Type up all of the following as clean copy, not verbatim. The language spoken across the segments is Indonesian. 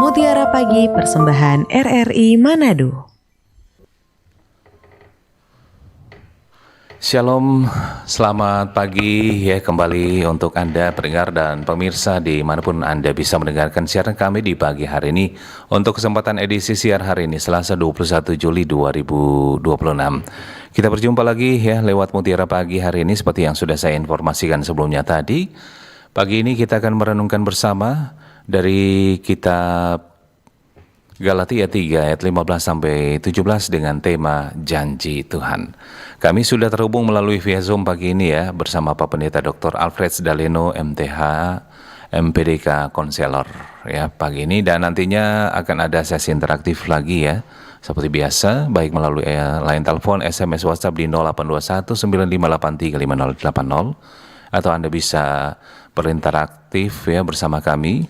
Mutiara Pagi Persembahan RRI Manado. Shalom, selamat pagi ya kembali untuk Anda pendengar dan pemirsa dimanapun Anda bisa mendengarkan siaran kami di pagi hari ini. Untuk kesempatan edisi siar hari ini Selasa 21 Juli 2026. Kita berjumpa lagi ya lewat Mutiara Pagi hari ini seperti yang sudah saya informasikan sebelumnya tadi. Pagi ini kita akan merenungkan bersama dari kitab Galatia 3 ayat 15 sampai 17 dengan tema Janji Tuhan. Kami sudah terhubung melalui via Zoom pagi ini ya bersama Pak Pendeta Dr. Alfred Daleno MTH MPDK Konselor ya pagi ini, dan nantinya akan ada sesi interaktif lagi ya seperti biasa baik melalui line telepon, SMS, WhatsApp di 0821 9583 5080 atau Anda bisa berinteraktif ya bersama kami,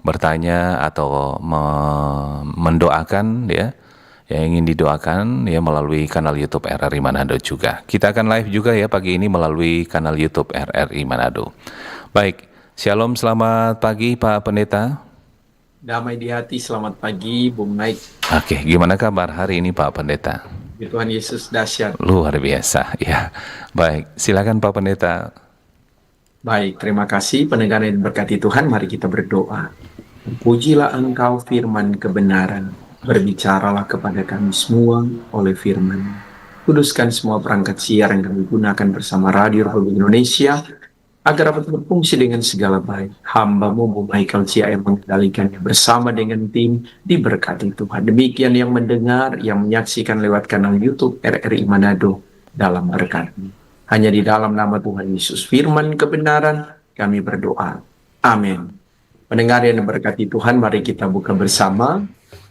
bertanya atau mendoakan ya yang ingin didoakan ya melalui kanal YouTube RRI Manado juga. Kita akan live juga ya pagi ini melalui kanal YouTube RRI Manado. Baik, Shalom, selamat pagi Pak Pendeta. Damai di hati, selamat pagi Bung Naik. Oke, gimana kabar hari ini Pak Pendeta? Tuhan Yesus dahsyat. Luar biasa ya. Baik, silakan Pak Pendeta. Baik, terima kasih pendengar yang diberkati Tuhan. Mari kita berdoa. Pujilah Engkau firman kebenaran. Berbicaralah kepada kami semua oleh firman. Kuduskan semua perangkat siar yang kami gunakan bersama Radio Republik Indonesia agar dapat berfungsi dengan segala baik. Hamba-Mu Bu Michael Cia yang mengendalikannya bersama dengan tim diberkati Tuhan. Demikian yang mendengar, yang menyaksikan lewat kanal YouTube RRI Manado dalam berkat-Mu. Hanya di dalam nama Tuhan Yesus firman kebenaran kami berdoa. Amin. Pendengar yang diberkati Tuhan, mari kita buka bersama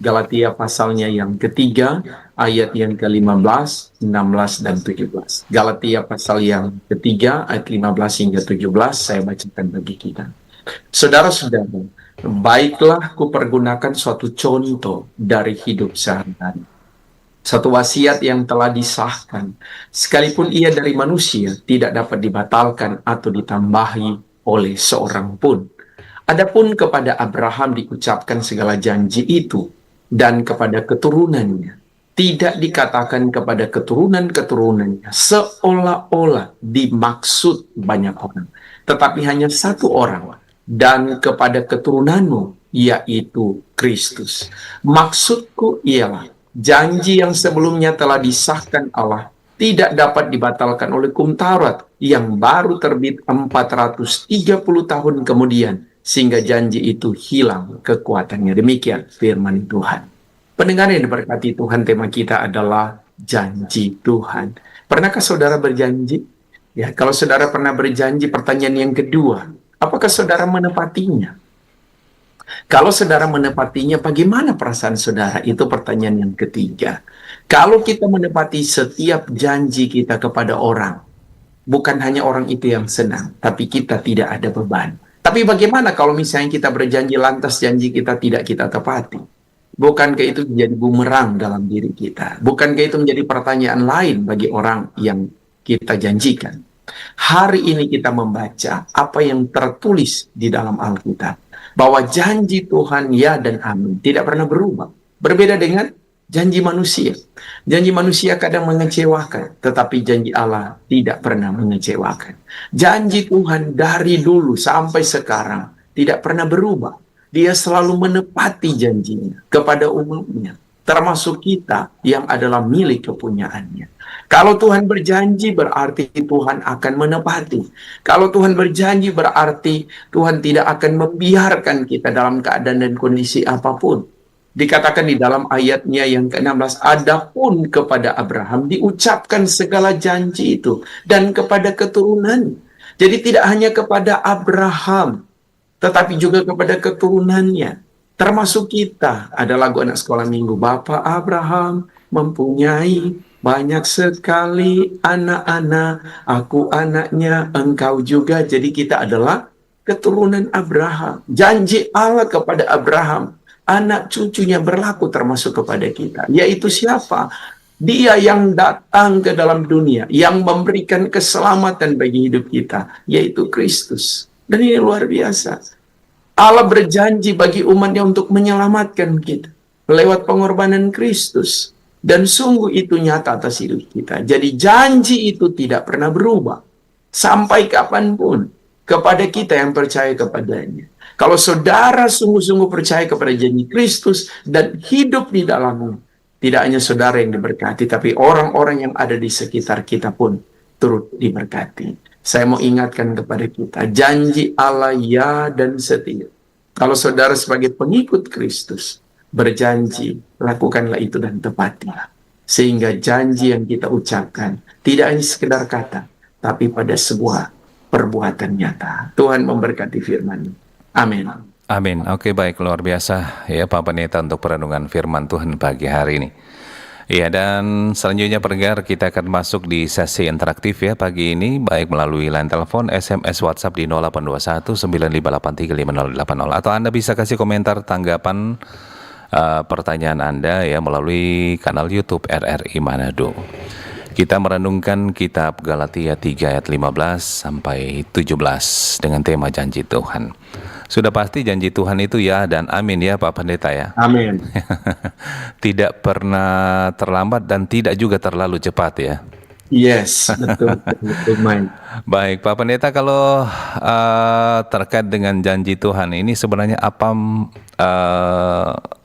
Galatia pasalnya yang ketiga, ayat yang ke-15, 16, dan 17. Galatia pasal yang ketiga, ayat 15 hingga 17, saya bacakan bagi kita. Saudara-saudara, baiklah kupergunakan suatu contoh dari hidup sehari-hari. Satu wasiat yang telah disahkan, sekalipun ia dari manusia, tidak dapat dibatalkan atau ditambahi oleh seorang pun. Adapun kepada Abraham diucapkan segala janji itu, dan kepada keturunannya. Tidak dikatakan kepada keturunan-keturunannya, seolah-olah dimaksud banyak orang. Tetapi hanya satu orang, dan kepada keturunanmu, yaitu Kristus. Maksudku ialah, janji yang sebelumnya telah disahkan Allah tidak dapat dibatalkan oleh hukum Taurat yang baru terbit 430 tahun kemudian, sehingga janji itu hilang kekuatannya. Demikian firman Tuhan. Pendengar yang diberkati Tuhan, tema kita adalah janji Tuhan. Pernahkah saudara berjanji? Ya, kalau saudara pernah berjanji, pertanyaan yang kedua, apakah saudara menepatinya? Kalau saudara menepatinya, bagaimana perasaan saudara? Itu pertanyaan yang ketiga. Kalau kita menepati setiap janji kita kepada orang, bukan hanya orang itu yang senang, tapi kita tidak ada beban. Tapi bagaimana kalau misalnya kita berjanji lantas janji kita tidak kita tepati? Bukankah itu menjadi bumerang dalam diri kita? Bukankah itu menjadi pertanyaan lain bagi orang yang kita janjikan? Hari ini kita membaca apa yang tertulis di dalam Alkitab. Bahwa janji Tuhan ya dan amin, tidak pernah berubah. Berbeda dengan janji manusia. Janji manusia kadang mengecewakan, tetapi janji Allah tidak pernah mengecewakan. Janji Tuhan dari dulu sampai sekarang tidak pernah berubah. Dia selalu menepati janjinya kepada umatnya, termasuk kita yang adalah milik kepunyaannya. Kalau Tuhan berjanji berarti Tuhan akan menepati. Kalau Tuhan berjanji berarti Tuhan tidak akan membiarkan kita dalam keadaan dan kondisi apapun. Dikatakan di dalam ayatnya yang ke-16, adapun kepada Abraham diucapkan segala janji itu dan kepada keturunan. Jadi tidak hanya kepada Abraham, tetapi juga kepada keturunannya. Termasuk kita. Ada lagu anak sekolah minggu, Bapak Abraham mempunyai banyak sekali anak-anak, aku anaknya, engkau juga. Jadi kita adalah keturunan Abraham. Janji Allah kepada Abraham, anak cucunya berlaku termasuk kepada kita. Yaitu siapa? Dia yang datang ke dalam dunia, yang memberikan keselamatan bagi hidup kita, yaitu Kristus. Dan ini luar biasa. Allah berjanji bagi umatnya untuk menyelamatkan kita lewat pengorbanan Kristus. Dan sungguh itu nyata atas hidup kita. Jadi janji itu tidak pernah berubah. Sampai kapanpun. Kepada kita yang percaya kepadanya. Kalau saudara sungguh-sungguh percaya kepada janji Kristus dan hidup di dalamnya, tidak hanya saudara yang diberkati, tapi orang-orang yang ada di sekitar kita pun turut diberkati. Saya mau ingatkan kepada kita, janji Allah ya dan setia. Kalau saudara sebagai pengikut Kristus berjanji, lakukanlah itu dan tepatilah. Sehingga janji yang kita ucapkan tidak hanya sekedar kata, tapi pada sebuah perbuatan nyata. Tuhan memberkati firman. Amin. Amin. Oke, baik, luar biasa ya Pak Pendeta untuk perenungan firman Tuhan pagi hari ini. Iya, dan selanjutnya pendengar kita akan masuk di sesi interaktif ya pagi ini, baik melalui line telepon, SMS, WhatsApp di 0821 9583 5080, atau Anda bisa kasih komentar tanggapan pertanyaan Anda ya melalui kanal YouTube RRI Manado. Kita merenungkan kitab Galatia 3 ayat 15 sampai 17 dengan tema janji Tuhan. Sudah pasti janji Tuhan itu ya dan amin ya Pak Pendeta ya. Amin. Tidak pernah terlambat dan tidak juga terlalu cepat ya. Yes, betul, betul, Mike. Baik Pak Pendeta, kalau terkait dengan janji Tuhan ini sebenarnya apa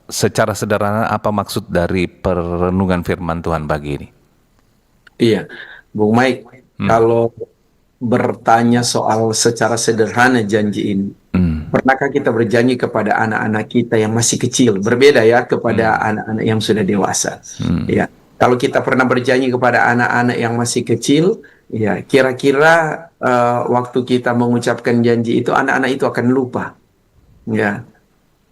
secara sederhana apa maksud dari perenungan firman Tuhan pagi ini? Iya, Bung Mike, kalau bertanya soal secara sederhana janji ini, pernahkah kita berjanji kepada anak-anak kita yang masih kecil? Berbeda ya kepada anak-anak yang sudah dewasa. Ya, kalau kita pernah berjanji kepada anak-anak yang masih kecil, ya kira-kira waktu kita mengucapkan janji itu anak-anak itu akan lupa. Ya,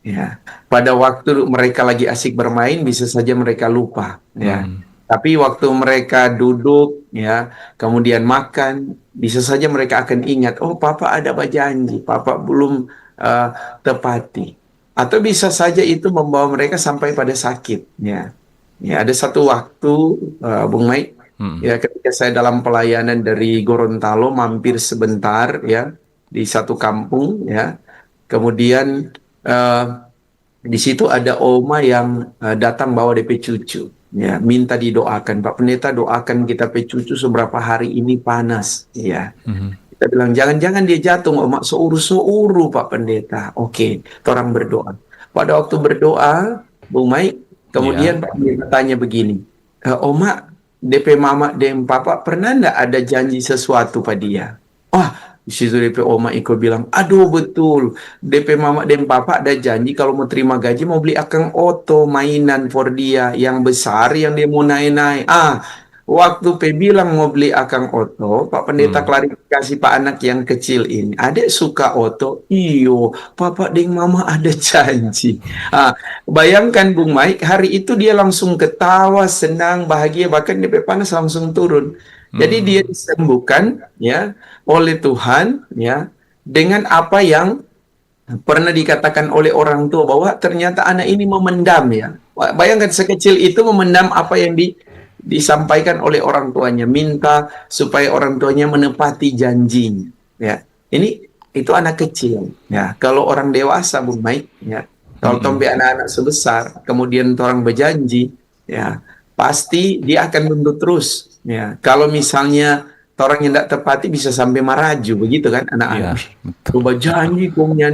ya. Pada waktu mereka lagi asik bermain, bisa saja mereka lupa. Ya. Tapi waktu mereka duduk, ya, kemudian makan, bisa saja mereka akan ingat, oh Papa ada janji, Papa belum tepati. Atau bisa saja itu membawa mereka sampai pada sakit. Ya, ya ada satu waktu, Bung Mike, ya ketika saya dalam pelayanan dari Gorontalo, mampir sebentar, ya, di satu kampung, ya, kemudian di situ ada oma yang datang bawa DP cucu. Ya, minta didoakan, Pak Pendeta doakan kita cucu seberapa hari ini panas, ya. Kita bilang jangan-jangan dia jatuh, mak seuru Pak Pendeta. Oke, orang berdoa. Pada waktu berdoa, Bung Mike, kemudian Pak Pendeta tanya begini, Oma, DP Mama dan Papa pernah nggak ada janji sesuatu pada dia? Wah, di situ DP Oma Iko bilang, aduh betul, DP Mama dan Papa ada janji kalau mau terima gaji mau beli akang oto mainan for dia yang besar yang dia mau naik-naik. Waktu Pe bilang mau beli akang oto, Pak Pendeta klarifikasi Pak anak yang kecil ini, adek suka oto, iyo, Papa dan Mama ada janji. Bayangkan Bung Mike, hari itu dia langsung ketawa, senang, bahagia, bahkan DP panas langsung turun. Jadi dia disembuhkan ya oleh Tuhan ya dengan apa yang pernah dikatakan oleh orang tua bahwa ternyata anak ini memendam ya. Bayangkan sekecil itu memendam apa yang disampaikan oleh orang tuanya, minta supaya orang tuanya menepati janjinya ya. Itu anak kecil ya. Kalau orang dewasa Bung Mike ya, kalau tombe anak-anak sebesar kemudian orang berjanji ya, pasti dia akan mundur terus. Ya, kalau misalnya orang yang tidak tepati bisa sampai maraju, begitu kan anak-anak. Coba janji kumnya.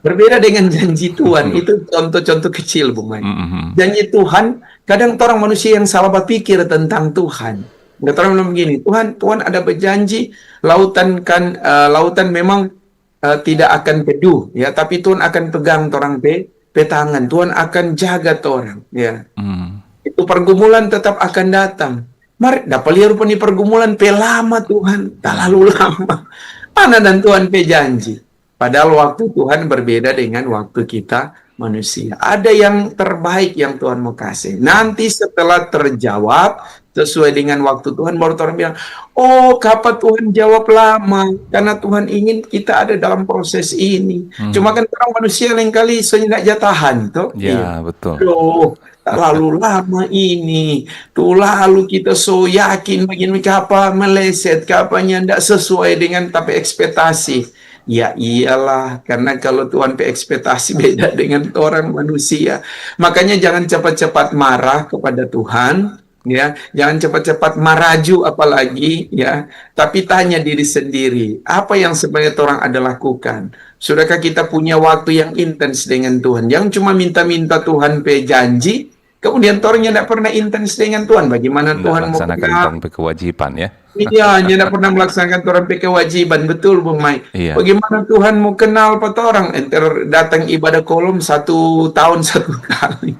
Berbeda dengan janji Tuhan, itu contoh-contoh kecil, Bung Mai. Janji Tuhan, kadang orang manusia yang salah berpikir tentang Tuhan. Nggak orang bilang begini, Tuhan ada berjanji, lautan memang tidak akan teduh, ya, tapi Tuhan akan pegang orang petangan, Tuhan akan jaga orang, ya. Hmm. Itu pergumulan tetap akan datang. Mari, dapat lihat rupanya pergumulan pelama Tuhan, tak lalu lama. Mana dan Tuhan pe janji. Padahal waktu Tuhan berbeda dengan waktu kita manusia. Ada yang terbaik yang Tuhan mau kasih. Nanti setelah terjawab sesuai dengan waktu Tuhan, baru Tuhan bilang, oh kapan Tuhan jawab lama, karena Tuhan ingin kita ada dalam proses ini. Cuma kan orang manusia lain kali soalnya nggak jatahan, toh. Ya, betul. Loh, tak lalu lama ini. Tuh lalu kita so yakin begini kapan meleset, kapannya tidak sesuai dengan tapi ekspektasi. Ya iyalah, karena kalau Tuhan ekspektasi beda dengan orang manusia. Makanya jangan cepat-cepat marah kepada Tuhan, ya. Jangan cepat-cepat maraju apalagi, ya. Tapi tanya diri sendiri, apa yang sebenarnya orang ada lakukan? Sudahkah kita punya waktu yang intens dengan Tuhan? Yang cuma minta-minta Tuhan pe janji, kemudian orangnya tidak pernah intens dengan Tuhan. Bagaimana Nggak Tuhan mau melaksanakan orang kewajiban ya. Iya, tidak pernah melaksanakan orang pe kewajiban. Betul, Bung Mai. Iya. Bagaimana Tuhan mau kenal pada orang? Enter datang ibadah kolom 1 tahun 1 kali.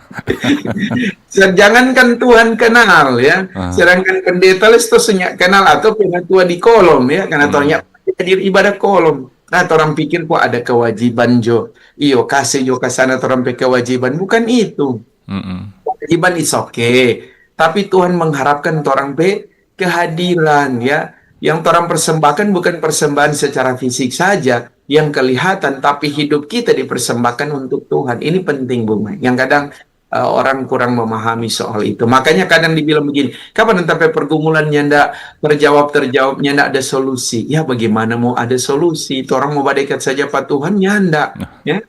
Jangankan Tuhan kenal ya. Sedangkan pendeta itu senyak kenal atau penatua di kolom ya. Karena orangnya hadir ibadah kolom. Nah, orang pikir kok ada kewajiban jo. Iyo kasih jo ke sana orang pe kewajiban. Bukan itu. Kewajiban is okay. Tapi Tuhan mengharapkan orang pe kehadiran ya, yang orang persembahkan bukan persembahan secara fisik saja yang kelihatan, tapi hidup kita dipersembahkan untuk Tuhan. Ini penting, Bung Mai. Yang kadang orang kurang memahami soal itu. Makanya kadang dibilang begini, kapan sampai pergumulannya ndak terjawabnya ndak ada solusi. Ya bagaimana mau ada solusi? Itu orang mau berdekat saja Pak Tuhan, ya ndak. Ya?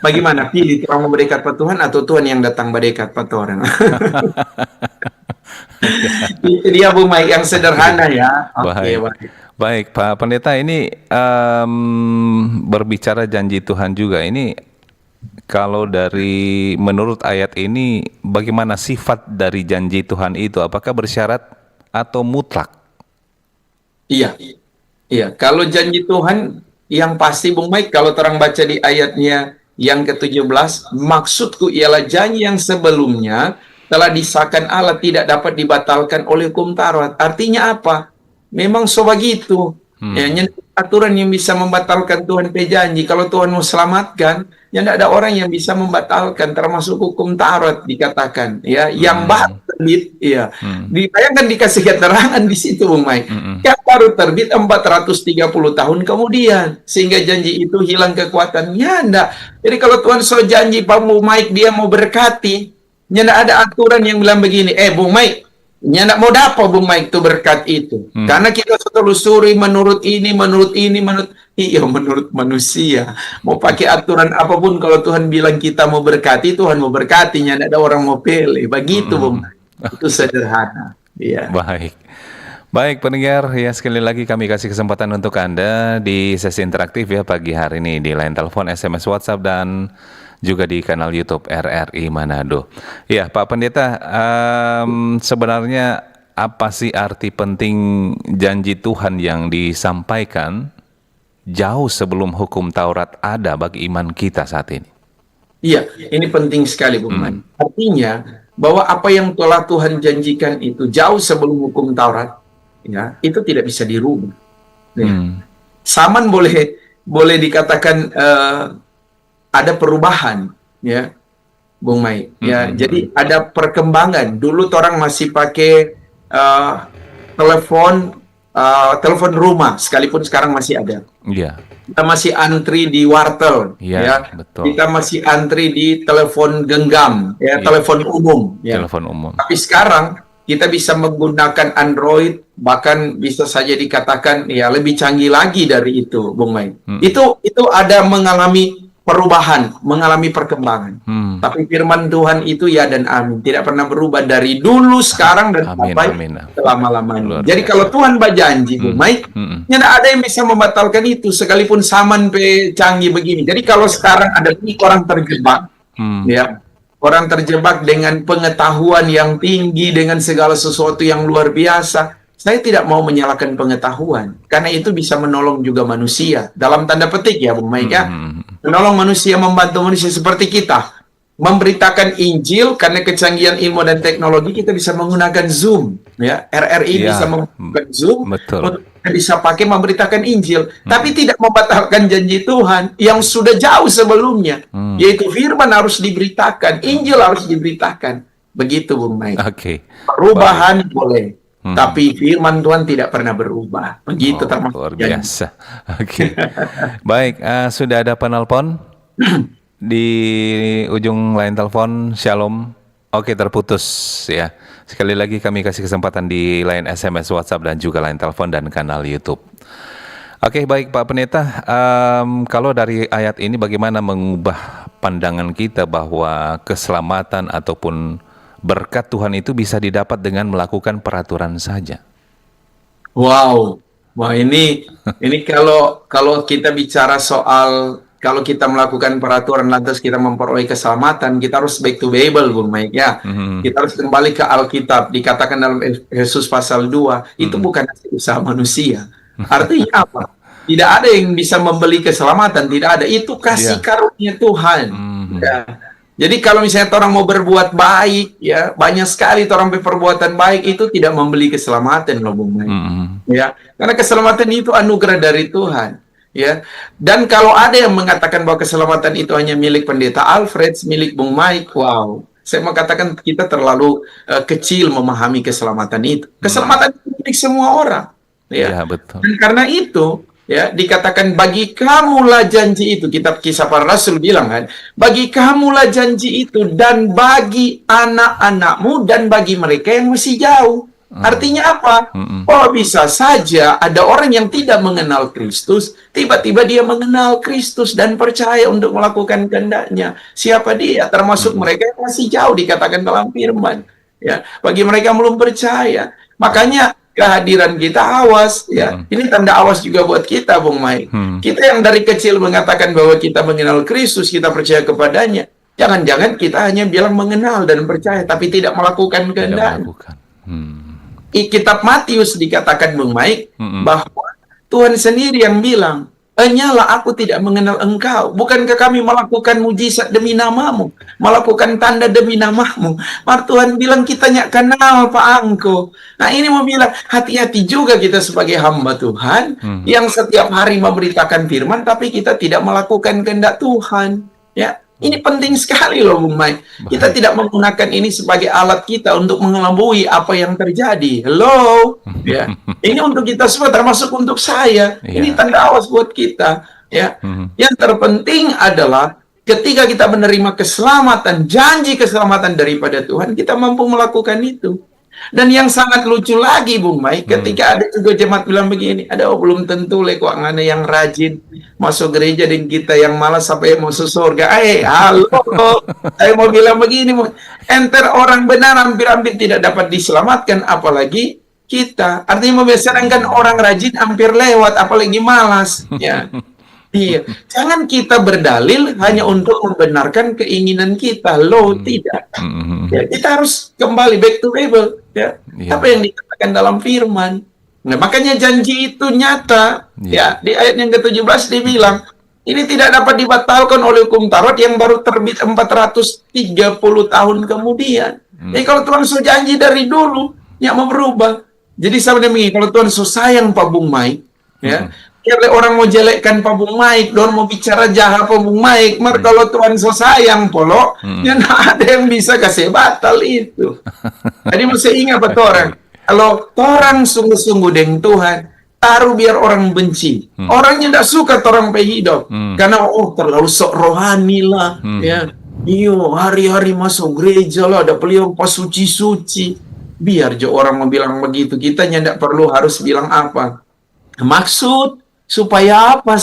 Bagaimana pilih orang mau berdekat Pak Tuhan atau Tuhan yang datang berdekat Pak orang? Itu dia Bung Mike yang sederhana ya. Oke, baik. Baik, Pak Pendeta, ini berbicara janji Tuhan juga. Ini kalau dari menurut ayat ini, bagaimana sifat dari janji Tuhan itu? Apakah bersyarat atau mutlak? Iya, iya. Kalau janji Tuhan yang pasti Bung Mike, kalau terang baca di ayatnya yang ke-17, maksudku ialah janji yang sebelumnya telah disahkan Allah tidak dapat dibatalkan oleh hukum Taurat. Artinya apa? Memang so begitu. Ya, aturan yang bisa membatalkan Tuhan pe janji. Kalau Tuhan mau selamatkan, ya tidak ada orang yang bisa membatalkan, termasuk hukum Taurat dikatakan. Ya, yang baru terbit, ya. Dibayangkan dikasih keterangan di situ, Bung Mai. Yang baru terbit 430 tahun kemudian, sehingga janji itu hilang kekuatannya. Enggak. Jadi kalau Tuhan so janji, Pak Bung Mai dia mau berkati. Nyak ada aturan yang bilang begini, Bung Mike, nyak mau dapat Bung Mike itu berkat itu. Karena kita telusuri menurut manusia. Mau pakai aturan apapun kalau Tuhan bilang kita mau berkati, Tuhan mau berkati, nyak ada orang mau pilih. Begitu Bung Mike. Itu sederhana. Iya. Baik. Baik pendengar, ya sekali lagi kami kasih kesempatan untuk Anda di sesi interaktif ya pagi hari ini di line telepon, SMS, WhatsApp, dan juga di kanal YouTube RRI Manado. Ya, Pak Pendeta, sebenarnya apa sih arti penting janji Tuhan yang disampaikan jauh sebelum hukum Taurat ada bagi iman kita saat ini? Iya, ini penting sekali, Bung Man. Artinya bahwa apa yang telah Tuhan janjikan itu jauh sebelum hukum Taurat, ya, itu tidak bisa dirubah. Ya. Saman boleh dikatakan ada perubahan, ya, Bung Mai. Ya, jadi ada perkembangan. Dulu orang masih pakai telepon rumah, sekalipun sekarang masih ada. Iya. Kita masih antri di wartel, ya. Betul. Kita masih antri di telepon genggam, ya, telepon umum, ya. Telepon umum. Tapi sekarang kita bisa menggunakan Android, bahkan bisa saja dikatakan ya lebih canggih lagi dari itu, Bung Mai. Itu ada mengalami perubahan, mengalami perkembangan. Tapi firman Tuhan itu ya dan amin, tidak pernah berubah dari dulu, sekarang, dan sampai selama-lamanya. Jadi kalau Tuhan berjanji, Bung Mai, tidak ada yang bisa membatalkan itu, sekalipun saman pe canggih begini. Jadi kalau sekarang ada orang terjebak, ya, orang terjebak dengan pengetahuan yang tinggi, dengan segala sesuatu yang luar biasa, saya tidak mau menyalahkan pengetahuan, karena itu bisa menolong juga manusia, dalam tanda petik ya, Bung Mai, ya. Menolong manusia, membantu manusia seperti kita. Memberitakan Injil karena kecanggihan ilmu dan teknologi kita bisa menggunakan Zoom, ya. RRI Iya, bisa menggunakan Zoom betul. untuk kita bisa pakai memberitakan Injil, tapi tidak membatalkan janji Tuhan yang sudah jauh sebelumnya, yaitu firman harus diberitakan, Injil harus diberitakan. Begitu, Bung Mike. Oke. Perubahan boleh, tapi firman Tuhan tidak pernah berubah. Begitu termasuk Luar janji. biasa. Oke. Baik, sudah ada penelpon di ujung line telepon. Shalom. Oke, terputus ya. Sekali lagi kami kasih kesempatan di line SMS, WhatsApp, dan juga line telepon dan kanal YouTube. Oke, baik Pak Pendeta. Kalau dari ayat ini bagaimana mengubah pandangan kita bahwa keselamatan ataupun berkat Tuhan itu bisa didapat dengan melakukan peraturan saja? Wow, wah ini kalau kita bicara soal kalau kita melakukan peraturan lantas kita memperoleh keselamatan, kita harus back to Bible, Bung Mike, ya. Kita harus kembali ke Alkitab. Dikatakan dalam Efesus pasal 2, itu bukan hasil usaha manusia. Artinya apa? Tidak ada yang bisa membeli keselamatan, tidak ada. Itu kasih karunia Tuhan. Ya. Jadi kalau misalnya orang mau berbuat baik, ya banyak sekali orang berperbuatan baik itu tidak membeli keselamatan, loh, Bung Mike. Ya, karena keselamatan itu anugerah dari Tuhan. Ya, dan kalau ada yang mengatakan bahwa keselamatan itu hanya milik Pendeta Alfred, milik Bung Mike, wow, saya mau katakan kita terlalu kecil memahami keselamatan itu. Keselamatan itu milik semua orang. Ya, betul. dan karena itu, ya dikatakan bagi kamulah janji itu. Kitab Kisah Para Rasul bilang kan, bagi kamulah janji itu dan bagi anak-anakmu dan bagi mereka yang masih jauh. Artinya apa? Oh, bisa saja ada orang yang tidak mengenal Kristus, tiba-tiba dia mengenal Kristus dan percaya untuk melakukan kehendaknya. Siapa dia? Termasuk mereka yang masih jauh, dikatakan dalam firman. Ya, bagi mereka yang belum percaya. Makanya kehadiran kita awas, ya. Ini tanda awas juga buat kita, Bung Mike. Kita yang dari kecil mengatakan bahwa kita mengenal Kristus, kita percaya kepadanya. Jangan-jangan kita hanya bilang mengenal dan percaya, tapi tidak melakukan kehendaknya. Kitab Matius dikatakan, Bung Mike, bahwa Tuhan sendiri yang bilang, "Hanyalah aku tidak mengenal engkau. Bukankah kami melakukan mujizat demi namamu, melakukan tanda demi namamu?" Maka Tuhan bilang, "Kita nyak kenal Pak Angko." Nah, ini mau bilang, hati-hati juga kita sebagai hamba Tuhan, yang setiap hari memberitakan firman, tapi kita tidak melakukan kehendak Tuhan. Ya, ini penting sekali loh, Bung Mike. Kita tidak menggunakan ini sebagai alat kita untuk mengelabui apa yang terjadi. Hello, ya. Ini untuk kita semua, termasuk untuk saya. Ini tanda awas buat kita, ya. Yang terpenting adalah ketika kita menerima keselamatan, janji keselamatan daripada Tuhan, kita mampu melakukan itu. Dan yang sangat lucu lagi, Bung Mike, ketika ada juga jemaat bilang begini, ada belum tentu kok ngana yang rajin masuk gereja dan kita yang malas sampai masuk surga. Halo, saya mau bilang begini, enter orang benar hampir-hampir tidak dapat diselamatkan, apalagi kita. Artinya membiasakan orang rajin hampir lewat, apalagi malas. Ya. Iya, jangan kita berdalil hanya untuk membenarkan keinginan kita. Loh, tidak. Ya, kita harus kembali back to Bible. Ya, apa yang dikatakan dalam firman. Nah, makanya janji itu nyata. Ya, di ayat yang ke-17 dibilang, ini tidak dapat dibatalkan oleh hukum Taurat yang baru terbit 430 tahun kemudian. Jadi kalau Tuhan sudah janji dari dulu, ya mau berubah. Jadi sebenarnya kalau Tuhan so sayang Pak Bung Mike, ya, kalau orang mau jelekkan Pak Bung Mike, don mau bicara jahat Pak Bung Mike, mar kalau Tuhan so sayang polo, ya nggak ada yang bisa kasih batal itu. Jadi mesti ingat Pak orang, kalau orang sungguh-sungguh dengan Tuhan, taruh biar orang benci. Orangnya tidak suka orang hidup, karena terlalu sok rohani lah, ya. Iyo hari-hari masuk gereja lah, ada beliau pas suci-suci. Biar jo orang mau bilang begitu, kita tidak perlu harus bilang apa. Maksud supaya apa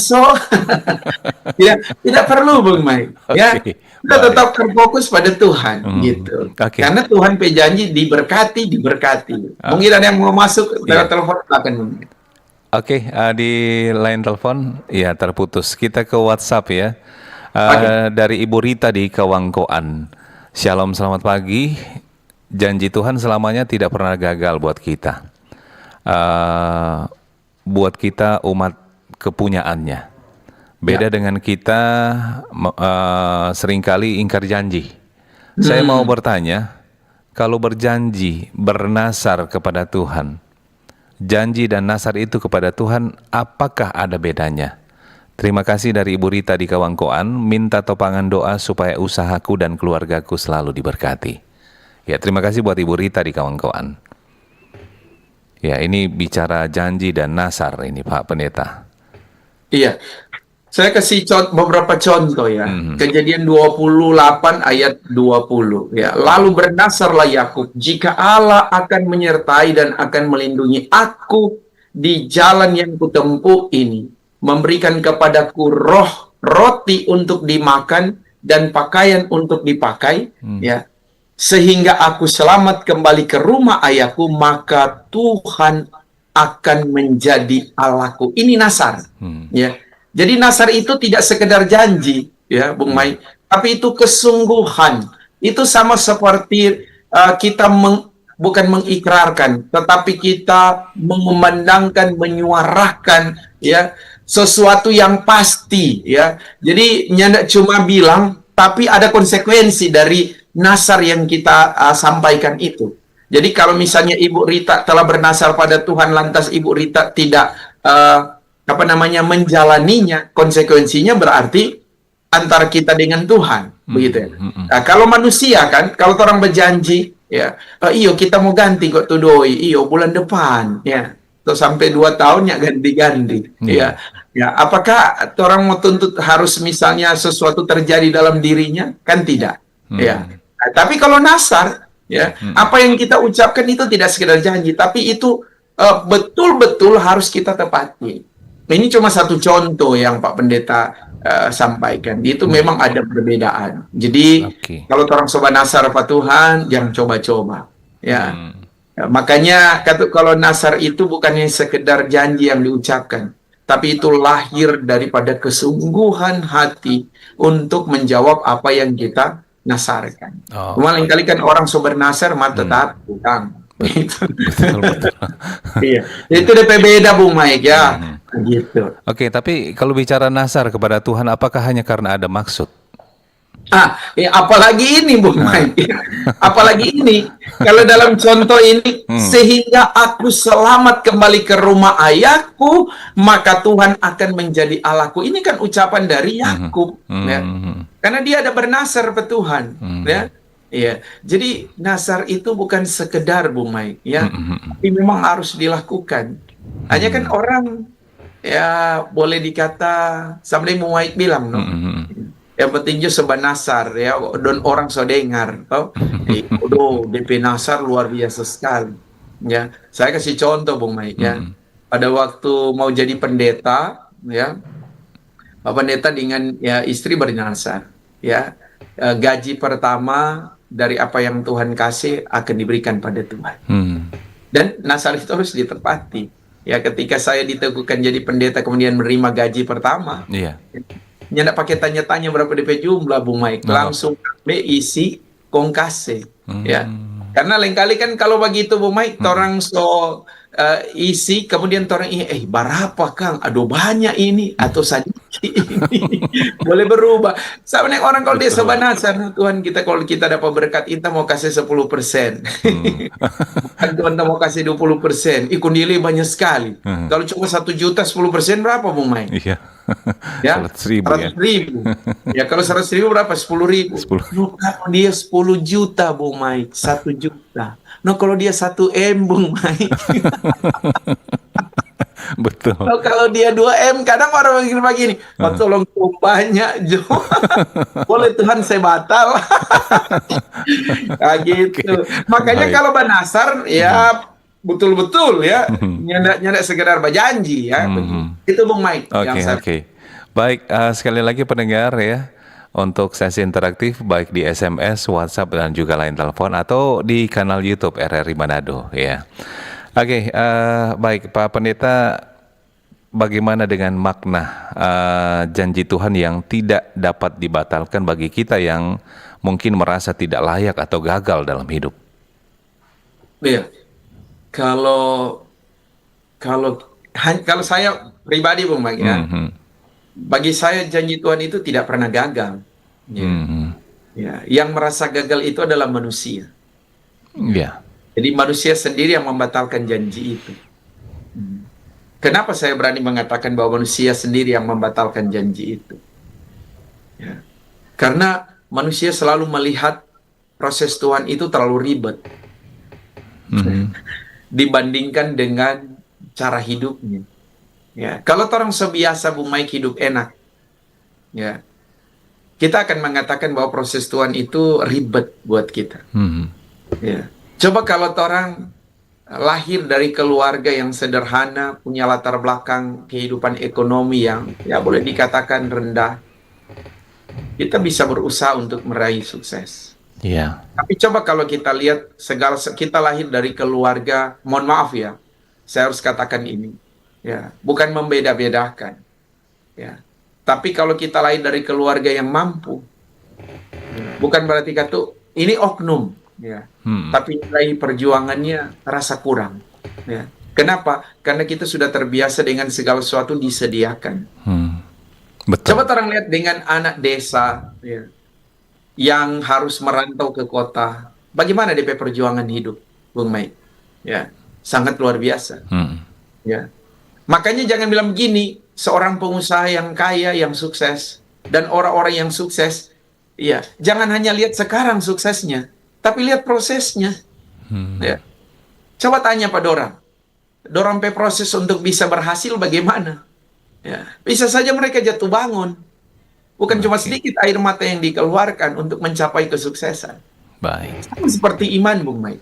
tidak perlu, Bung Mike, ya. Kita tetap terfokus pada Tuhan, gitu. Karena Tuhan pejanji diberkati. Mungkin ada yang mau masuk lewat telepon, silakan. Di line telepon ya terputus. Kita ke WhatsApp ya. Dari Ibu Rita di Kawangkoan. Shalom, selamat pagi. Janji Tuhan selamanya tidak pernah gagal buat kita. Buat kita umat kepunyaannya. Beda dengan kita seringkali ingkar janji. Saya mau bertanya, kalau berjanji, bernasar kepada Tuhan, janji dan nasar itu kepada Tuhan, apakah ada bedanya? Terima kasih dari Ibu Rita di Kawangkoan, minta topangan doa supaya usahaku dan keluargaku selalu diberkati. Ya, terima kasih buat Ibu Rita di Kawangkoan. Ya, ini bicara janji dan nasar ini Pak Pendeta. Iya. Saya kasih beberapa contoh ya. Kejadian 28 ayat 20 ya. Lalu bernasarlah Yakub, jika Allah akan menyertai dan akan melindungi aku di jalan yang kutempuh ini, memberikan kepadaku roti untuk dimakan dan pakaian untuk dipakai, ya, sehingga aku selamat kembali ke rumah ayahku, maka Tuhan akan menjadi Allahku. Ini nasar, ya. Jadi nasar itu tidak sekedar janji, ya, Bung Mai, tapi itu kesungguhan. Itu sama seperti kita bukan mengikrarkan, tetapi kita mengumandangkan, menyuarakan, ya, sesuatu yang pasti, ya. Jadi nyandak cuma bilang, tapi ada konsekuensi dari nasar yang kita sampaikan itu. Jadi kalau misalnya Ibu Rita telah bernasar pada Tuhan, lantas Ibu Rita tidak menjalaninya, konsekuensinya berarti antara kita dengan Tuhan, begitu ya. Nah, kalau manusia kan, kalau orang berjanji, ya, iyo kita mau ganti kok tuh doi, iyo bulan depan, ya, atau sampai 2 tahun ya ganti-ganti, ya. Ya, apakah orang mau tuntut harus misalnya sesuatu terjadi dalam dirinya? Kan tidak, ya. Nah, tapi kalau nasar, ya, apa yang kita ucapkan itu tidak sekedar janji, tapi itu betul-betul harus kita tepati. Ini cuma satu contoh yang Pak Pendeta sampaikan. Itu memang ada perbedaan. Jadi kalau orang sobat nasar Pak Tuhan, jangan coba-coba. Ya. Makanya kalau nasar itu bukannya sekedar janji yang diucapkan, tapi itu lahir daripada kesungguhan hati untuk menjawab apa yang kita nasarkan. Malah kali kan orang sobat nasar mata tak utang. Betul. Iya. Itu DP beda Bung Mike ya. Gitu. Oke, tapi kalau bicara nasar kepada Tuhan, apakah hanya karena ada maksud? Apalagi ini Bung Mike. Apalagi ini. Kalau dalam contoh ini, sehingga aku selamat kembali ke rumah ayahku, maka Tuhan akan menjadi Allahku. Ini kan ucapan dari Yakub, ya. Karena dia ada bernasar ke Tuhan, ya. Iya, jadi nasar itu bukan sekedar Bung Mike, ya, tapi memang harus dilakukan. Hanya kan orang, ya, boleh dikata, sampai Bung Mike bilang, no, yang penting juga seban nasar, ya, dan orang so dengar, tau, DP nasar luar biasa sekali, ya. Saya kasih contoh Bung Mike, ya, pada waktu mau jadi pendeta, ya, Pak Pendeta dengan ya istri bernasar, ya, gaji pertama dari apa yang Tuhan kasih akan diberikan pada Tuhan. Dan nasar itu harus ditepati. Ya, ketika saya diteguhkan jadi pendeta kemudian menerima gaji pertama, nggak pakai tanya-tanya berapa DP jumlah, Bung Mike, langsung isi kongkase, ya. Karena lain kali kan kalau begitu Bung Mike, orang so isi kemudian orang berapa Kang? Aduh banyak ini atau sedikit ini. Boleh berubah. Sebenarnya orang kalau dia sebanasar, Tuhan kita kalau kita dapat berkat kita mau kasih 10%. Tuhan mau kasih 20%. Ikut nilai banyak sekali. Kalau cuma 1 juta 10% berapa Bung Mike? Iya. Ya, 100.000. Ya, kalau 100.000 berapa? 10.000. Kalau dia 10 juta Bung Mike, 1 juta. No, kalau dia 1 M Bung Mike. Betul. Kalau dia 2 M, kadang orang begini, tolong banyak Jo. Boleh Tuhan saya batal. Nah, gitu. Makanya kalau banasar ya betul-betul ya, nyandak sekedar berjanji ya. Itu Bung Mike. Oke. Baik, sekali lagi pendengar ya, untuk sesi interaktif baik di SMS, WhatsApp dan juga lain telepon atau di kanal YouTube RRI Manado ya. Oke, baik Pak Pendeta, bagaimana dengan makna janji Tuhan yang tidak dapat dibatalkan bagi kita yang mungkin merasa tidak layak atau gagal dalam hidup? Iya. Kalau saya pribadi Bung Mike ya, bagi saya janji Tuhan itu tidak pernah gagal. Ya. Hmm. Ya, yang merasa gagal itu adalah manusia. Ya. Jadi manusia sendiri yang membatalkan janji itu. Kenapa saya berani mengatakan bahwa manusia sendiri yang membatalkan janji itu? Ya. Karena manusia selalu melihat proses Tuhan itu terlalu ribet dibandingkan dengan cara hidupnya. Ya, kalau orang sebiasa Bung Mike hidup enak, ya, kita akan mengatakan bahwa proses Tuhan itu ribet buat kita. Ya. Coba kalau orang lahir dari keluarga yang sederhana, punya latar belakang kehidupan ekonomi yang ya boleh dikatakan rendah, kita bisa berusaha untuk meraih sukses. Ya. Tapi coba kalau kita lihat kita lahir dari keluarga, mohon maaf ya, saya harus katakan ini, ya, bukan membeda-bedakan, ya. Tapi kalau kita lahir dari keluarga yang mampu, bukan berarti kata ini oknum, ya. Tapi nilai perjuangannya rasa kurang, ya. Kenapa? Karena kita sudah terbiasa dengan segala sesuatu disediakan. Betul. Coba orang lihat dengan anak desa, ya, yang harus merantau ke kota. Bagaimana DP perjuangan hidup, Bung Mai? Ya, sangat luar biasa. Ya. Makanya jangan bilang begini, seorang pengusaha yang kaya, yang sukses, dan orang-orang yang sukses, ya, jangan hanya lihat sekarang suksesnya, tapi lihat prosesnya. Ya. Coba tanya pada Dorang proses untuk bisa berhasil bagaimana? Ya. Bisa saja mereka jatuh bangun. Bukan cuma sedikit air mata yang dikeluarkan untuk mencapai kesuksesan. Baik. Sama seperti iman, Bung Mai.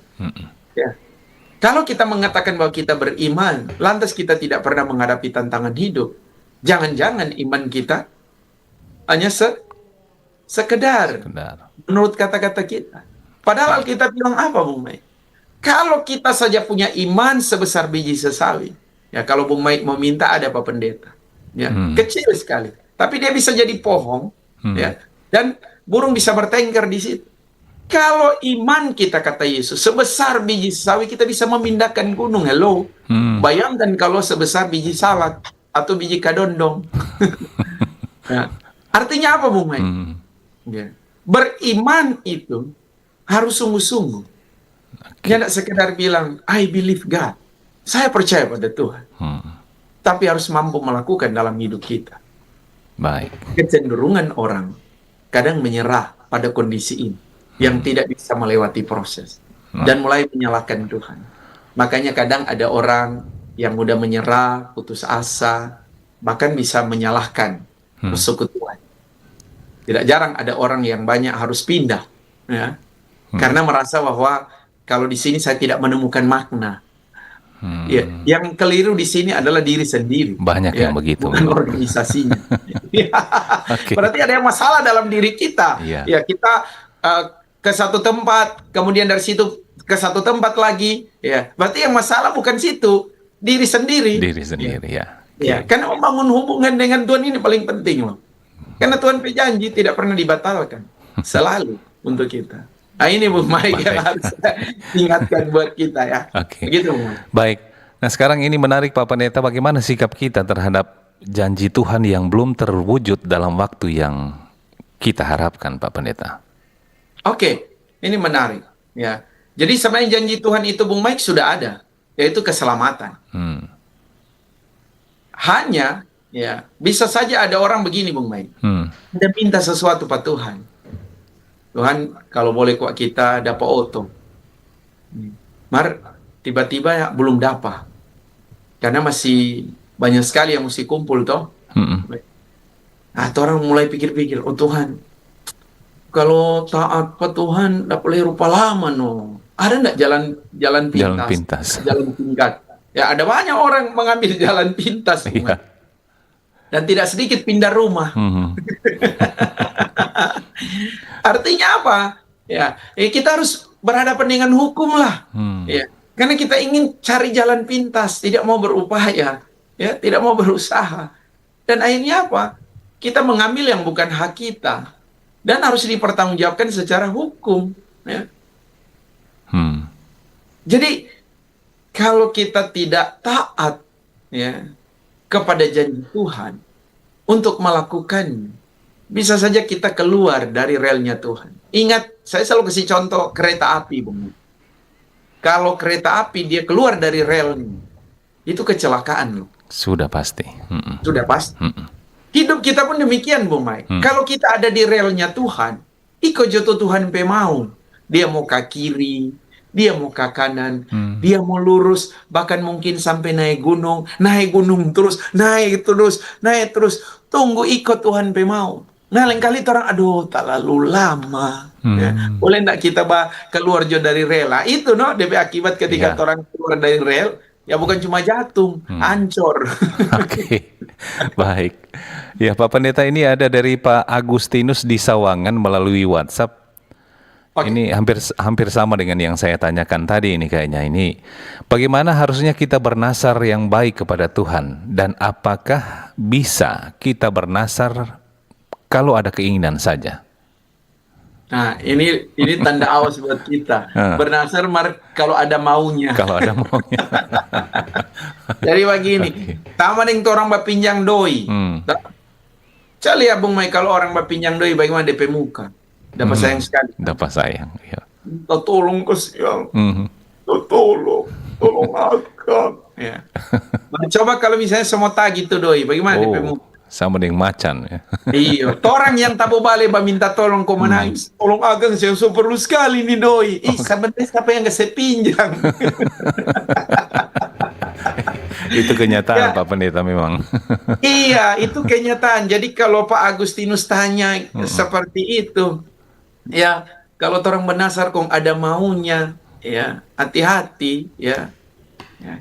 Ya. Kalau kita mengatakan bahwa kita beriman, lantas kita tidak pernah menghadapi tantangan hidup, jangan-jangan iman kita hanya sekedar menurut kata-kata kita. Padahal kita bilang apa, Bung Mai? Kalau kita saja punya iman sebesar biji sesawi, ya kalau Bung Mai mau minta ada Pak Pendeta, ya kecil sekali, tapi dia bisa jadi pohon, ya, dan burung bisa bertengkar di situ. Kalau iman kita, kata Yesus, sebesar biji sawi, kita bisa memindahkan gunung. Hello, bayangkan kalau sebesar biji salak atau biji kadondong. Ya. Artinya apa, Bung Mai? Ya. Beriman itu harus sungguh-sungguh. Dia tidak sekedar bilang, I believe God. Saya percaya pada Tuhan. Tapi harus mampu melakukan dalam hidup kita. Baik. Kecenderungan orang kadang menyerah pada kondisi ini, yang tidak bisa melewati proses, dan mulai menyalahkan Tuhan. Makanya kadang ada orang yang mudah menyerah, putus asa, bahkan bisa menyalahkan persekutuan. Tidak jarang ada orang yang banyak harus pindah, ya, karena merasa bahwa kalau di sini saya tidak menemukan makna. Ya, yang keliru di sini adalah diri sendiri. Banyak ya, yang begitu. Bukan organisasinya. Berarti ada yang masalah dalam diri kita. Ya, kita ke satu tempat, kemudian dari situ ke satu tempat lagi. Ya, berarti yang masalah bukan situ, diri sendiri. Diri sendiri, ya. Ya, karena membangun hubungan dengan Tuhan ini paling penting loh. Karena Tuhan berjanji tidak pernah dibatalkan, selalu untuk kita. Nah ini Bung Mike yang harus ingatkan buat kita ya. Begitu, baik. Nah sekarang ini menarik Pak Pendeta, bagaimana sikap kita terhadap janji Tuhan yang belum terwujud dalam waktu yang kita harapkan, Pak Pendeta? Oke, ini menarik ya. Jadi sebenarnya janji Tuhan itu Bung Mike sudah ada, yaitu keselamatan. Hanya ya bisa saja ada orang begini Bung Mike, dia minta sesuatu Pak Tuhan. Tuhan, kalau boleh kok kita dapat auto. Tiba-tiba ya, belum dapat. Karena masih banyak sekali yang mesti kumpul toh. Nah, orang mulai pikir-pikir, oh Tuhan, kalau taat ke Tuhan dapat rupa lama no. Ada enggak jalan pintas? Jalan tingkat. Ya, ada banyak orang mengambil jalan pintas. Dan tidak sedikit pindah rumah. Artinya apa? Ya, kita harus berhadapan dengan hukum lah. Ya, karena kita ingin cari jalan pintas, tidak mau berupaya, ya, tidak mau berusaha. Dan akhirnya apa? Kita mengambil yang bukan hak kita dan harus dipertanggungjawabkan secara hukum. Ya. Jadi kalau kita tidak taat, ya, kepada janji Tuhan, untuk melakukannya. Bisa saja kita keluar dari relnya Tuhan. Ingat, saya selalu kasih contoh kereta api, Bung. Kalau kereta api dia keluar dari relnya, itu kecelakaan loh. Sudah pasti. Sudah pasti. Hidup kita pun demikian, Bung Mike. Kalau kita ada di relnya Tuhan, iko joto Tuhan pe mau. Dia mau ke kiri, dia mau ke kanan, dia mau lurus, bahkan mungkin sampai naik gunung terus, naik terus. Tunggu ikut Tuhan pe mau. Nah, lain kali orang, aduh, terlalu lama. Ya. Boleh enggak kita keluar jo dari rel? Nah, itu DP akibat ketika orang keluar dari rel, ya bukan cuma jatuh, hancur. Oke, baik. Ya, Pak Pendeta, ini ada dari Pak Agustinus di Sawangan melalui WhatsApp. Oke. Ini hampir sama dengan yang saya tanyakan tadi ini kayaknya. Ini bagaimana harusnya kita bernasar yang baik kepada Tuhan, dan apakah bisa kita bernasar kalau ada keinginan saja? Nah, ini tanda awas buat kita. Bernasar kalau ada maunya. Kalau ada maunya. Jadi begini, sama dengan orang bapinjang doi. Cari ya Bung Mai, kalau orang bapinjang doi bagaimana DP muka? Dapat sayang sekali. Dapat sayang, ya. Tolong kesian. Tolong akan. Ya. Nah, coba kalau misalnya semua tag gitu doi, bagaimana DP muka? Sama dengan macan, ya. Iya, orang yang tabu balik minta tolong kau menangis. Tolong akan, saya so perlu sekali nih doi. Sebenarnya siapa yang saya pinjam? Itu kenyataan, Pak Pendeta, memang. Iya, itu kenyataan. Jadi kalau Pak Agustinus tanya seperti itu, ya, kalau orang bernasar kong ada maunya, ya, hati-hati, ya.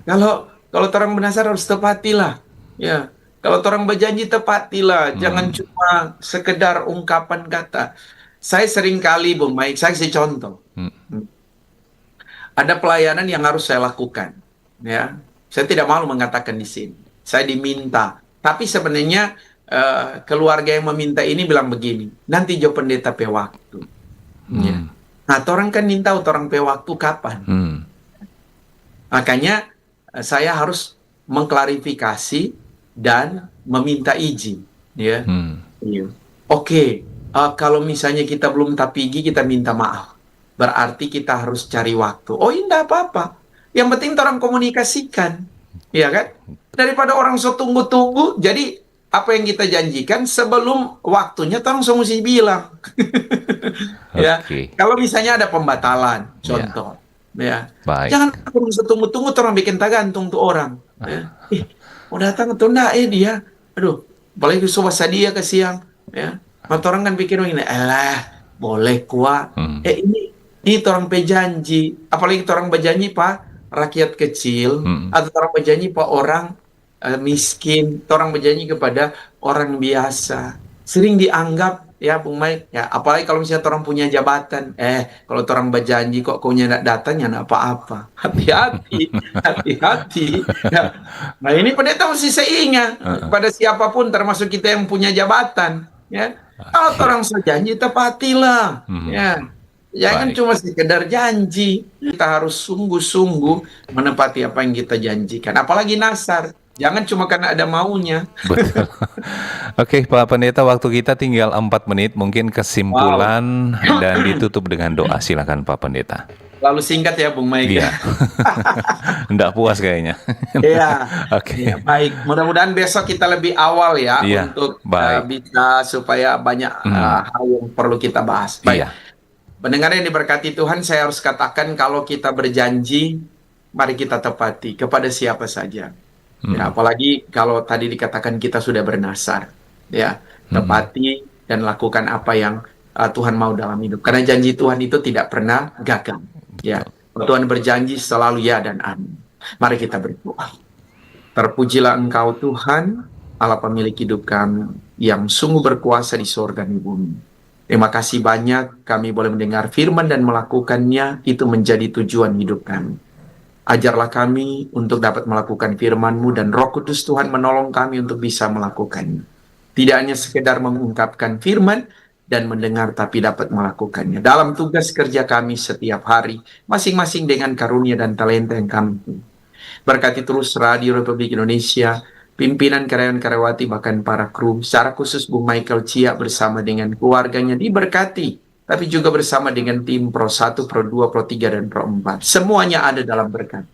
Kalau orang bernasar harus tepatilah, ya. Kalau orang berjanji tepatilah, jangan cuma sekedar ungkapan kata. Saya sering kali, Bung Mike, saya kasih contoh. Ada pelayanan yang harus saya lakukan, ya. Saya tidak malu mengatakan di sini. Saya diminta, tapi sebenarnya keluarga yang meminta ini bilang begini, nanti jo pendeta pe waktu. Ya. Nah, orang kan minta orang pe waktu kapan? Makanya saya harus mengklarifikasi dan meminta izin, ya. Oke, kalau misalnya kita belum tapigi, kita minta maaf. Berarti kita harus cari waktu. Oh, indah apa-apa. Yang penting orang komunikasikan, ya kan? Daripada orang so tunggu-tunggu. Jadi apa yang kita janjikan sebelum waktunya, orang so mesti bilang. Ya, kalau misalnya ada pembatalan, contoh, ya. Baik. Jangan orang so tunggu-tunggu, orang bikin tergantung tuh orang. Ya. Mau datang atau enggak dia, aduh, apalagi coba dia ke siang, ya. Mata orang kan pikir begini, boleh kuat. Ini orang berjanji, apalagi orang berjanji Pak rakyat kecil, atau orang berjanji Pak orang miskin, orang berjanji kepada orang biasa, sering dianggap, ya Bung Mike, ya, apalagi kalau misalnya orang punya jabatan, kalau orang berjanji kok kau nggak datang, ya nggak apa-apa. Hati-hati, hati-hati. Ya. Nah, ini pendeta mesti seingat pada siapapun, termasuk kita yang punya jabatan, ya. Kalau orang sejanji, tepatilah, ya. Jangan cuma sekedar janji. Kita harus sungguh-sungguh menepati apa yang kita janjikan. Apalagi nasar. Jangan cuma karena ada maunya. Betul. Oke, Pak Pendeta, waktu kita tinggal 4 menit. Mungkin kesimpulan dan ditutup dengan doa. Silakan Pak Pendeta. Lalu singkat ya Bung Mike. Iya. Nggak puas kayaknya. Iya. Oke. Ya, baik. Mudah-mudahan besok kita lebih awal ya, untuk bisa supaya banyak hal yang perlu kita bahas. Baik. Iya. Pendengar yang diberkati Tuhan, saya harus katakan kalau kita berjanji, mari kita tepati kepada siapa saja. Ya, apalagi kalau tadi dikatakan kita sudah bernasar, ya, tepati dan lakukan apa yang Tuhan mau dalam hidup. Karena janji Tuhan itu tidak pernah gagal. Ya, Tuhan berjanji selalu ya dan amin. Mari kita berdoa. Terpujilah Engkau Tuhan, Allah pemilik hidup kami, yang sungguh berkuasa di surga dan di bumi. Terima kasih banyak kami boleh mendengar firman dan melakukannya, itu menjadi tujuan hidup kami. Ajarlah kami untuk dapat melakukan firman-Mu, dan Roh Kudus Tuhan menolong kami untuk bisa melakukannya. Tidak hanya sekedar mengungkapkan firman dan mendengar, tapi dapat melakukannya. Dalam tugas kerja kami setiap hari, masing-masing dengan karunia dan talenta yang kami punya. Berkati terus Radio Republik Indonesia, pimpinan karyawan-karyawati, bahkan para kru. Secara khusus Bung Michael Chia bersama dengan keluarganya diberkati, tapi juga bersama dengan tim Pro 1, Pro 2, Pro 3, dan Pro 4. Semuanya ada dalam berkat.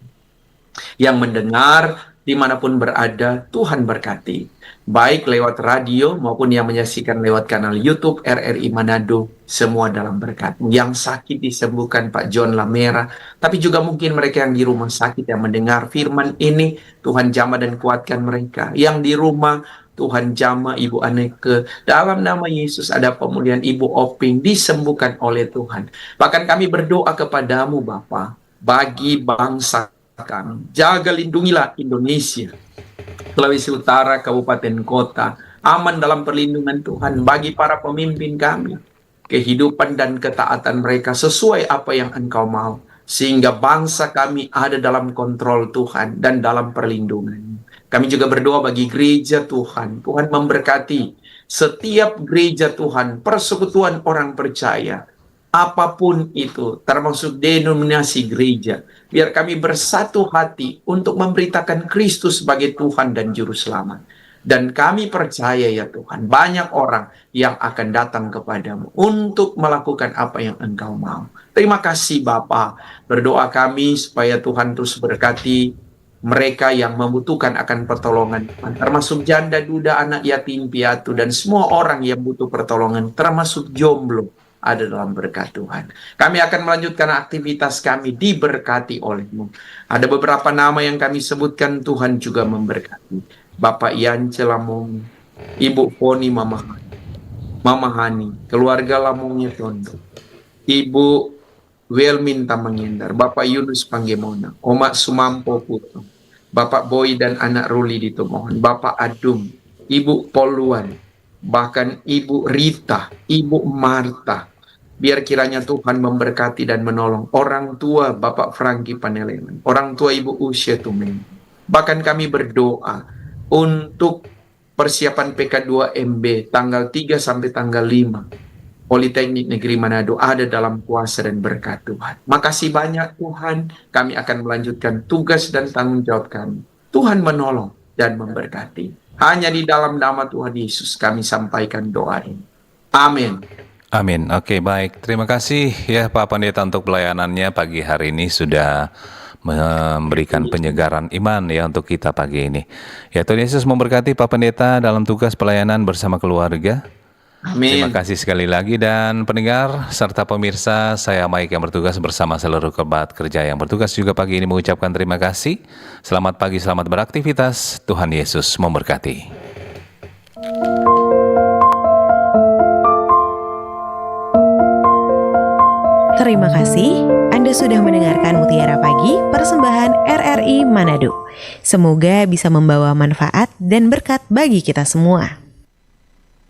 Yang mendengar dimanapun berada, Tuhan berkati. Baik lewat radio maupun yang menyaksikan lewat kanal YouTube RRI Manado, semua dalam berkat. Yang sakit disembuhkan Pak John Lamera, tapi juga mungkin mereka yang di rumah sakit yang mendengar firman ini, Tuhan jamah dan kuatkan mereka. Yang di rumah, Tuhan jamah Ibu Aneke. Dalam nama Yesus ada pemulihan Ibu Oping, disembuhkan oleh Tuhan. Bahkan kami berdoa kepadamu Bapa, bagi bangsa kami. Jaga lindungilah Indonesia, Sulawesi Utara, kabupaten kota, aman dalam perlindungan Tuhan. Bagi para pemimpin kami, kehidupan dan ketaatan mereka sesuai apa yang Engkau mau, sehingga bangsa kami ada dalam kontrol Tuhan dan dalam perlindungan. Kami juga berdoa bagi gereja Tuhan. Tuhan memberkati setiap gereja Tuhan, persekutuan orang percaya, apapun itu, termasuk denominasi gereja, biar kami bersatu hati untuk memberitakan Kristus sebagai Tuhan dan Juru Selamat. Dan kami percaya ya Tuhan, banyak orang yang akan datang kepadamu untuk melakukan apa yang Engkau mau. Terima kasih Bapa. Berdoa kami supaya Tuhan terus berkati mereka yang membutuhkan akan pertolongan Tuhan, termasuk janda, duda, anak yatim piatu, dan semua orang yang butuh pertolongan, termasuk jomblo, ada dalam berkat Tuhan. Kami akan melanjutkan aktivitas kami diberkati oleh-Mu. Ada beberapa nama yang kami sebutkan, Tuhan juga memberkati. Bapak Yance Lamong, Ibu Poni Mama Hani, keluarga Lamongnya Tondo, Ibu Welmin Tamangindar, Bapak Yunus Panggemona, Oma Sumampo Puto, Bapak Boy dan anak Ruli di Tomohon, Bapak Adum, Ibu Poluan, bahkan Ibu Rita, Ibu Marta. Biar kiranya Tuhan memberkati dan menolong orang tua Bapak Franky Paneleman, orang tua Ibu Usia Tumeng. Bahkan kami berdoa untuk persiapan PK2MB tanggal 3 sampai tanggal 5. Politeknik Negeri Manado ada dalam kuasa dan berkat Tuhan. Makasih banyak Tuhan, kami akan melanjutkan tugas dan tanggung jawab kami. Tuhan menolong dan memberkati. Hanya di dalam nama Tuhan Yesus kami sampaikan doa ini. Amin. Amin. Oke, baik. Terima kasih ya Pak Pendeta untuk pelayanannya pagi hari ini, sudah memberikan penyegaran iman ya untuk kita pagi ini. Ya, Tuhan Yesus memberkati Pak Pendeta dalam tugas pelayanan bersama keluarga. Amin. Terima kasih sekali lagi, dan pendengar serta pemirsa, saya Mike yang bertugas bersama seluruh kerabat kerja yang bertugas juga pagi ini mengucapkan terima kasih. Selamat pagi, selamat beraktivitas. Tuhan Yesus memberkati. Terima kasih, Anda sudah mendengarkan Mutiara Pagi, persembahan RRI Manado. Semoga bisa membawa manfaat dan berkat bagi kita semua.